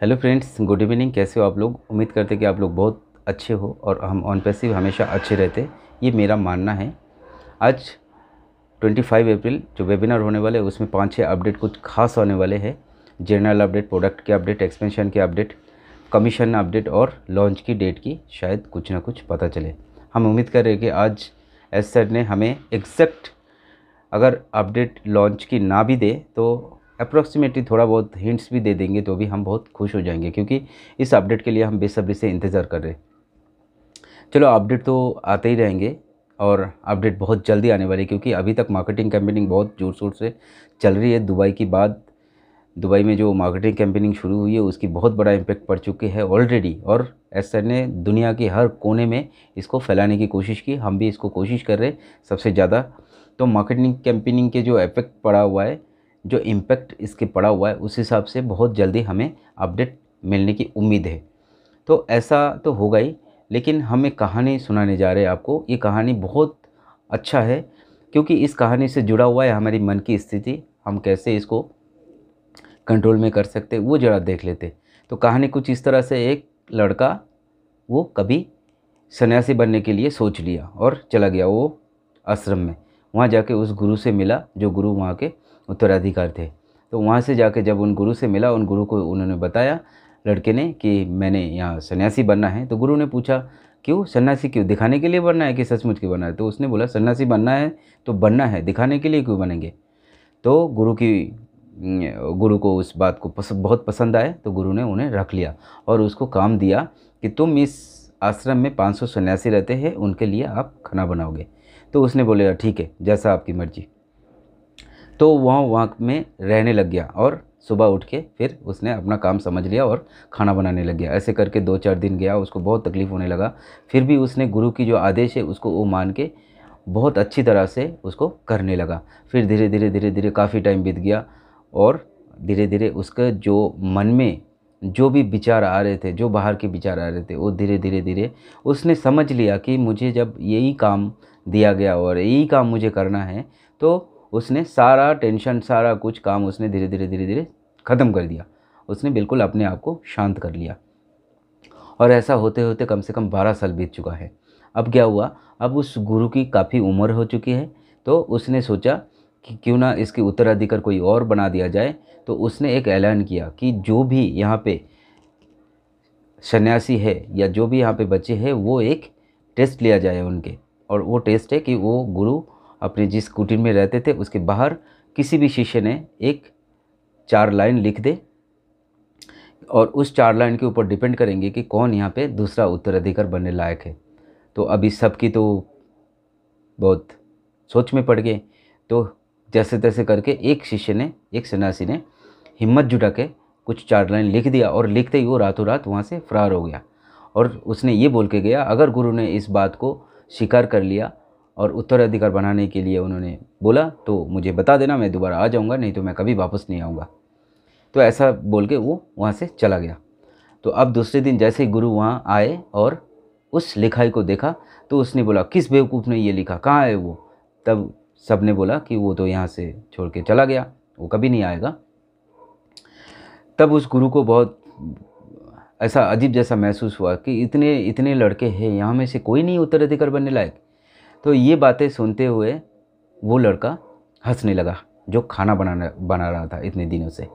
Hello friends, good evening. कैसे हो आप लोग? उम्मीद करते हैं कि आप लोग बहुत अच्छे हो और हम ऑन पैसिव हमेशा अच्छे रहते, ये मेरा मानना है। आज 25 अप्रैल जो वेबिनार होने वाले हैं उसमें 5-6 अपडेट कुछ खास होने वाले हैं। जनरल अपडेट, प्रोडक्ट के अपडेट, एक्सपेंशन के अपडेट, कमीशन अपडेट और लॉन्च की डेट की शायद कुछ ना कुछ पता चले। हम उम्मीद कर रहे हैं कि आज एस सर ने हमें एग्जैक्ट अगर अपडेट लॉन्च की ना भी दे तो अप्रॉक्सीमेटली थोड़ा बहुत हिंट्स भी दे देंगे तो भी हम बहुत खुश हो जाएंगे, क्योंकि इस अपडेट के लिए हम बेसब्री से इंतज़ार कर रहे हैं। चलो, अपडेट तो आते ही रहेंगे और अपडेट बहुत जल्दी आने वाली है, क्योंकि अभी तक मार्केटिंग कैंपेनिंग बहुत ज़ोर शोर से चल रही है। दुबई की बाद दुबई में जो मार्केटिंग कैंपेनिंग शुरू हुई है उसकी बहुत बड़ा इम्पैक्ट पड़ चुकी है ऑलरेडी, और एस सर ने दुनिया के हर कोने में इसको फैलाने की कोशिश की। हम भी इसको कोशिश कर रहे हैं सबसे ज़्यादा। तो मार्केटिंग कैंपेनिंग के जो इफेक्ट पड़ा हुआ है, जो इम्पैक्ट इसके पड़ा हुआ है, उस हिसाब से बहुत जल्दी हमें अपडेट मिलने की उम्मीद है। तो ऐसा तो होगा ही, लेकिन हम एक कहानी सुनाने जा रहे हैं आपको। ये कहानी बहुत अच्छा है, क्योंकि इस कहानी से जुड़ा हुआ है हमारी मन की स्थिति। हम कैसे इसको कंट्रोल में कर सकते वो ज़रा देख लेते। तो कहानी कुछ इस तरह से, एक लड़का वो कभी सन्यासी बनने के लिए सोच लिया और चला गया वो आश्रम में। वहाँ जाके उस गुरु से मिला जो गुरु वहाँ के उत्तराधिकार थे। तो वहाँ से जाके जब उन गुरु से मिला, उन गुरु को उन्होंने बताया लड़के ने कि मैंने यहाँ सन्यासी बनना है। तो गुरु ने पूछा, क्यों सन्यासी? क्यों, दिखाने के लिए बनना है कि सचमुच के बनना है? तो उसने बोला, सन्यासी बनना है तो बनना है, दिखाने के लिए क्यों बनेंगे? तो गुरु को उस बात को बहुत पसंद आए, तो गुरु ने उन्हें रख लिया और उसको काम दिया कि तुम इस आश्रम में 500 सन्यासी रहते हैं, उनके लिए आप खाना बनाओगे। तो उसने बोले, ठीक है, जैसा आपकी मर्जी। तो वहाँ में रहने लग गया और सुबह उठ के फिर उसने अपना काम समझ लिया और खाना बनाने लग गया। ऐसे करके 2-4 दिन गया, उसको बहुत तकलीफ़ होने लगा। फिर भी उसने गुरु की जो आदेश है उसको वो मान के बहुत अच्छी तरह से उसको करने लगा। फिर धीरे धीरे काफ़ी टाइम बीत गया और धीरे धीरे उसके जो मन में जो भी विचार आ रहे थे, जो बाहर के विचार आ रहे थे, वो धीरे धीरे उसने समझ लिया कि मुझे जब यही काम दिया गया और यही काम मुझे करना है, तो उसने सारा टेंशन, सारा कुछ काम उसने धीरे धीरे ख़त्म कर दिया। उसने बिल्कुल अपने आप को शांत कर लिया। और ऐसा होते होते कम से कम 12 साल बीत चुका है। अब क्या हुआ, अब उस गुरु की काफ़ी उम्र हो चुकी है। तो उसने सोचा कि क्यों ना इसके उत्तराधिकार कोई और बना दिया जाए। तो उसने एक ऐलान किया कि जो भी यहाँ पे सन्यासी है या जो भी यहाँ पे बच्चे हैं, वो एक टेस्ट लिया जाए उनके। और वो टेस्ट है कि वो गुरु अपने जिस कुटीर में रहते थे उसके बाहर किसी भी शिष्य ने एक 4 लाइन लिख दे, और उस 4 लाइन के ऊपर डिपेंड करेंगे कि कौन यहाँ पे दूसरा उत्तराधिकार बनने लायक है। तो अभी सबकी तो बहुत सोच में पड़ गए। तो जैसे तैसे करके एक शिष्य ने, एक सन्यासी ने हिम्मत जुटा के कुछ 4 लाइन लिख दिया, और लिखते ही वो रातों रात वहाँ से फरार हो गया। और उसने ये बोल के गया, अगर गुरु ने इस बात को स्वीकार कर लिया और उत्तराधिकार बनाने के लिए उन्होंने बोला तो मुझे बता देना, मैं दोबारा आ जाऊँगा, नहीं तो मैं कभी वापस नहीं आऊँगा। तो ऐसा बोल के वो वहाँ से चला गया। तो अब दूसरे दिन जैसे ही गुरु वहाँ आए और उस लिखाई को देखा, तो उसने बोला, किस बेवकूफ़ ने ये लिखा, कहाँ है वो? तब सब ने बोला कि वो तो यहाँ से छोड़ के चला गया, वो कभी नहीं आएगा। तब उस गुरु को बहुत ऐसा अजीब जैसा महसूस हुआ कि इतने इतने लड़के हैं, यहाँ में से कोई नहीं उत्तराधिकार बनने लायक। तो ये बातें सुनते हुए वो लड़का हंसने लगा, जो खाना बना रहा था इतने दिनों से।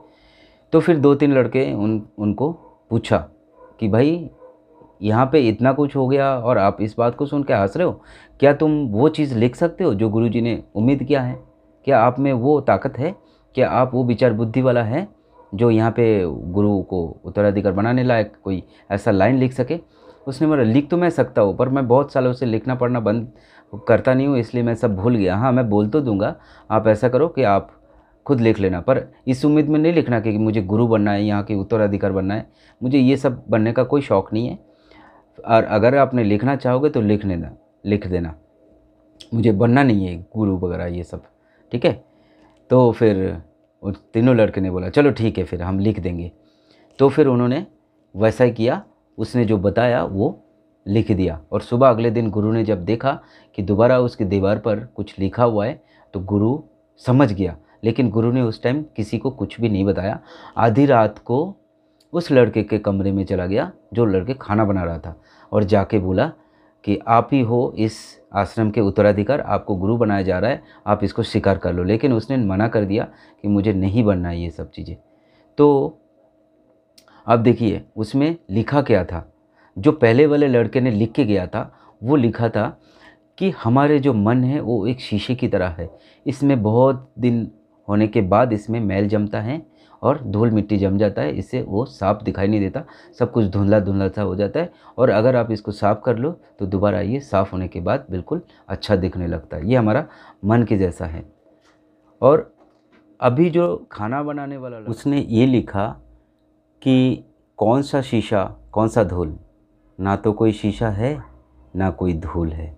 तो फिर 2-3 लड़के उनको पूछा कि भाई, यहाँ पे इतना कुछ हो गया और आप इस बात को सुन के हंस रहे हो, क्या तुम वो चीज़ लिख सकते हो जो गुरुजी ने उम्मीद किया है? क्या आप में वो ताकत है? क्या आप वो विचार बुद्धि वाला है जो यहाँ पे गुरु को उत्तराधिकार बनाने लायक कोई ऐसा लाइन लिख सके? उसने बोला, लिख तो मैं सकता हूँ, पर मैं बहुत सालों से लिखना पढ़ना बंद करता नहीं हूँ, इसलिए मैं सब भूल गया। हाँ, मैं बोल तो दूंगा, आप ऐसा करो कि आप खुद लिख लेना, पर इस उम्मीद में नहीं लिखना कि मुझे गुरु बनना है, यहाँ के उत्तराधिकार बनना है। मुझे ये सब बनने का कोई शौक़ नहीं है, और अगर आपने लिखना चाहोगे तो लिख देना, मुझे बनना नहीं है गुरु वगैरह ये सब, ठीक है? तो फिर उन तीनों लड़के ने बोला, चलो ठीक है, फिर हम लिख देंगे। तो फिर उन्होंने वैसा ही किया, उसने जो बताया वो लिख दिया। और सुबह अगले दिन गुरु ने जब देखा कि दोबारा उसकी दीवार पर कुछ लिखा हुआ है, तो गुरु समझ गया। लेकिन गुरु ने उस टाइम किसी को कुछ भी नहीं बताया। आधी रात को उस लड़के के कमरे में चला गया जो लड़के खाना बना रहा था, और जाके बोला कि आप ही हो इस आश्रम के उत्तराधिकार, आपको गुरु बनाया जा रहा है, आप इसको स्वीकार कर लो। लेकिन उसने मना कर दिया कि मुझे नहीं बनना है ये सब चीज़ें। तो अब देखिए उसमें लिखा क्या था, जो पहले वाले लड़के ने लिख के गया था वो लिखा था कि हमारे जो मन है वो एक शीशे की तरह है, इसमें बहुत दिन होने के बाद इसमें मैल जमता है और धूल मिट्टी जम जाता है, इससे वो साफ दिखाई नहीं देता, सब कुछ धुंधला धुंधला सा हो जाता है, और अगर आप इसको साफ़ कर लो तो दोबारा ये साफ़ होने के बाद बिल्कुल अच्छा दिखने लगता है। ये हमारा मन के जैसा है। और अभी जो खाना बनाने वाला उसने ये लिखा कि कौन सा शीशा कौन सा धूल, ना तो कोई शीशा है ना कोई धूल है।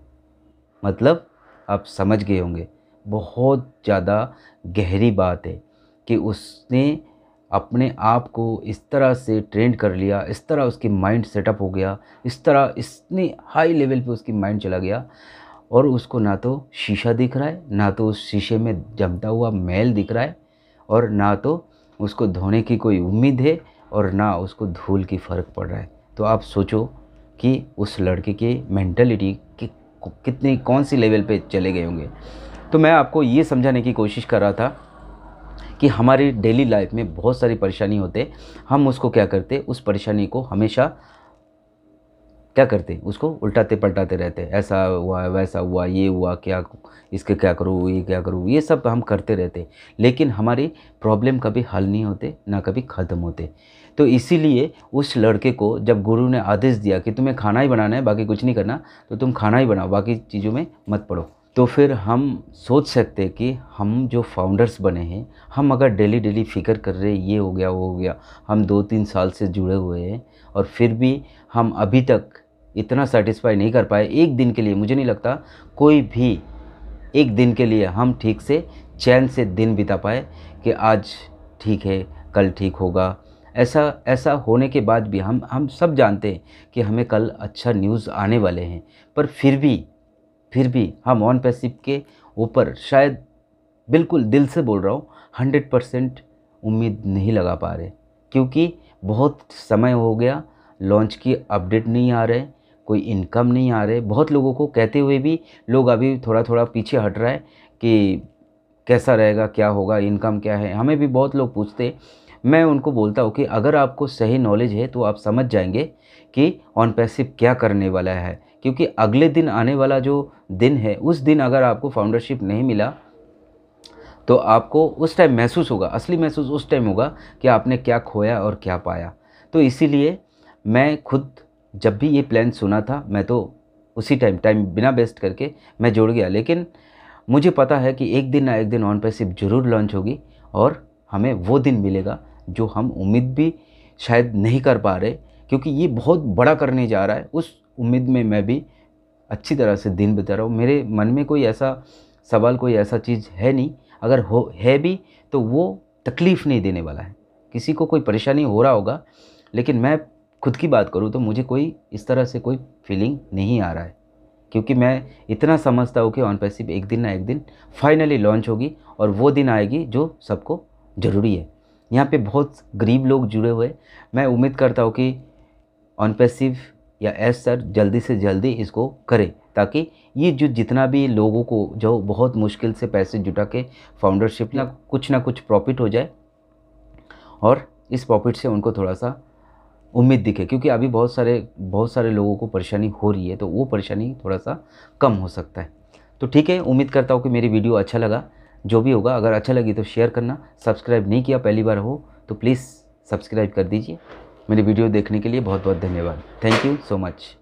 मतलब आप समझ गए होंगे, बहुत ज़्यादा गहरी बात है कि उसने अपने आप को इस तरह से ट्रेंड कर लिया, इस तरह उसकी माइंड सेटअप हो गया, इस तरह इतनी हाई लेवल पे उसकी माइंड चला गया, और उसको ना तो शीशा दिख रहा है, ना तो उस शीशे में जमता हुआ मैल दिख रहा है, और ना तो उसको धोने की कोई उम्मीद है, और ना उसको धूल की फ़र्क पड़ रहा है। तो आप सोचो कि उस लड़के की मेंटलिटी कितनी कौन सी लेवल पे चले गए होंगे। तो मैं आपको ये समझाने की कोशिश कर रहा था कि हमारी डेली लाइफ में बहुत सारी परेशानी होते, हम उसको क्या करते, उस परेशानी को हमेशा क्या करते, उसको उल्टाते पलटाते रहते, ऐसा हुआ वैसा हुआ, ये हुआ, क्या इसके क्या करूँ, ये क्या करूँ, ये सब हम करते रहते, लेकिन हमारी प्रॉब्लम कभी हल नहीं होते, ना कभी ख़त्म होते। तो इसीलिए उस लड़के को जब गुरु ने आदेश दिया कि तुम्हें खाना ही बनाना है, बाकी कुछ नहीं करना, तो तुम खाना ही बनाओ, बाकी चीज़ों में मत पड़ो। तो फिर हम सोच सकते हैं कि हम जो फाउंडर्स बने हैं, हम अगर डेली डेली फिक्र कर रहे हैं ये हो गया वो हो गया, हम 2-3 साल से जुड़े हुए हैं, और फिर भी हम अभी तक इतना सेटिस्फाई नहीं कर पाए। एक दिन के लिए मुझे नहीं लगता कोई भी एक दिन के लिए हम ठीक से चैन से दिन बिता पाए कि आज ठीक है कल ठीक होगा। ऐसा होने के बाद भी हम सब जानते हैं कि हमें कल अच्छा न्यूज़ आने वाले हैं, पर फिर भी हम ऑन पैसिव के ऊपर शायद, बिल्कुल दिल से बोल रहा हूँ, 100% उम्मीद नहीं लगा पा रहे, क्योंकि बहुत समय हो गया, लॉन्च की अपडेट नहीं आ रहे, कोई इनकम नहीं आ रहे। बहुत लोगों को कहते हुए भी लोग अभी थोड़ा थोड़ा पीछे हट रहा है कि कैसा रहेगा, क्या होगा, इनकम क्या है। हमें भी बहुत लोग पूछते, मैं उनको बोलता हूँ कि अगर आपको सही नॉलेज है तो आप समझ जाएंगे कि ऑन पैसिव क्या करने वाला है, क्योंकि अगले दिन आने वाला जो दिन है, उस दिन अगर आपको फाउंडरशिप नहीं मिला तो आपको उस टाइम महसूस होगा, असली महसूस उस टाइम होगा कि आपने क्या खोया और क्या पाया। तो इसीलिए मैं खुद जब भी ये प्लान सुना था, मैं तो उसी टाइम बिना वेस्ट करके मैं जुड़ गया। लेकिन मुझे पता है कि एक दिन ना एक दिन ऑन पैसिव ज़रूर लॉन्च होगी, और हमें वो दिन मिलेगा जो हम उम्मीद भी शायद नहीं कर पा रहे, क्योंकि ये बहुत बड़ा करने जा रहा है। उस उम्मीद में मैं भी अच्छी तरह से दिन बिता रहा हूँ। मेरे मन में कोई ऐसा सवाल, कोई ऐसा चीज़ है नहीं, अगर है भी तो वो तकलीफ़ नहीं देने वाला है। किसी को कोई परेशानी हो रहा होगा, लेकिन मैं खुद की बात करूँ तो मुझे कोई इस तरह से कोई फीलिंग नहीं आ रहा है, क्योंकि मैं इतना समझता हूँ कि ऑन पैसिव एक दिन ना एक दिन फाइनली लॉन्च होगी, और वो दिन आएगी जो सबको ज़रूरी है। यहाँ पे बहुत गरीब लोग जुड़े हुए, मैं उम्मीद करता हूँ कि ऑन पैसिव या एस सर जल्दी से जल्दी इसको करें, ताकि ये जो जितना भी लोगों को जो बहुत मुश्किल से पैसे जुटा के फाउंडरशिप ना कुछ प्रॉफिट हो जाए, और इस प्रॉफिट से उनको थोड़ा सा उम्मीद दिखे, क्योंकि अभी बहुत सारे लोगों को परेशानी हो रही है, तो वो परेशानी थोड़ा सा कम हो सकता है। तो ठीक है, उम्मीद करता हूँ कि मेरी वीडियो अच्छा लगा। जो भी होगा, अगर अच्छा लगी तो शेयर करना, सब्सक्राइब नहीं किया पहली बार हो तो प्लीज़ सब्सक्राइब कर दीजिए। मेरी वीडियो देखने के लिए बहुत बहुत धन्यवाद। Thank you so much.